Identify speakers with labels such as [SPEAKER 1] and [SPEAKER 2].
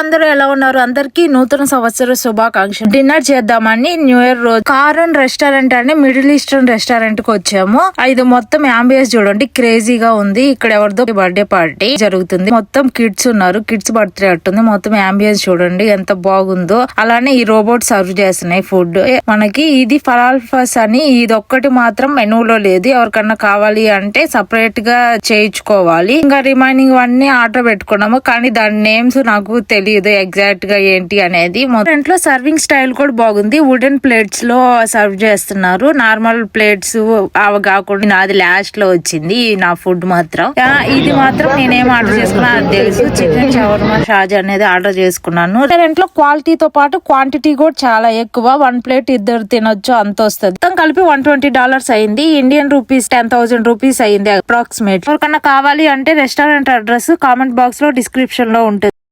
[SPEAKER 1] అందరూ ఎలా ఉన్నారు? అందరికి నూతన సంవత్సర శుభాకాంక్షలు. డిన్నర్ చేద్దామని న్యూ ఇయర్ రోజు కారన్ రెస్టారెంట్ అని మిడిల్ ఈస్టర్న్ రెస్టారెంట్ కి వచ్చాము. ఇది మొత్తం అంబియన్స్ చూడండి, క్రేజీగా ఉంది. ఇక్కడ ఎవరిదో బర్త్డే పార్టీ జరుగుతుంది. మొత్తం కిడ్స్ ఉన్నారు, కిడ్స్ బర్త్డే అట్టుంది. మొత్తం అంబియన్స్ చూడండి ఎంత బాగుందో. అలానే ఈ రోబోట్ సర్వ్ చేస్తున్నాయి ఫుడ్ మనకి. ఇది ఫలాల్ఫస్ అని, ఇది ఒక్కటి మాత్రం మెనూలో లేదు. ఎవరికన్నా కావాలి అంటే సపరేట్ గా చేయించుకోవాలి. ఇంకా రిమైనింగ్ అన్ని ఆర్డర్ పెట్టుకున్నాము, కానీ దాని నేమ్స్ నాకు తెలియదు ఎగ్జాక్ట్ గా ఏంటి అనేది. ఇంట్లో సర్వింగ్ స్టైల్ కూడా బాగుంది. వుడెన్ ప్లేట్స్ లో సర్వ్ చేస్తున్నారు. నార్మల్ ప్లేట్స్ అవి కాకుండా నాది లాస్ట్ లో వచ్చింది నా ఫుడ్ మాత్రం. ఇది మాత్రం నేనేం ఆర్డర్ చేసుకున్నా అది తెలుసు. చికెన్ షవర్మా షాజ్ అనేది ఆర్డర్ చేసుకున్నాను. ఇంట్లో క్వాలిటీతో పాటు క్వాంటిటీ కూడా చాలా ఎక్కువ. 1 ప్లేట్ ఇద్దరు తినొచ్చు అంత వస్తుంది. మొత్తం కలిపి $120 అయింది. ఇండియన్ రూపీస్ 10,000 రూపీస్ అయింది అప్రాక్సిమేట్. ఎవరికన్నా కావాలి అంటే రెస్టారెంట్ అడ్రస్ కామెంట్ బాక్స్ లో డిస్క్రిప్షన్ లో ఉంటుంది.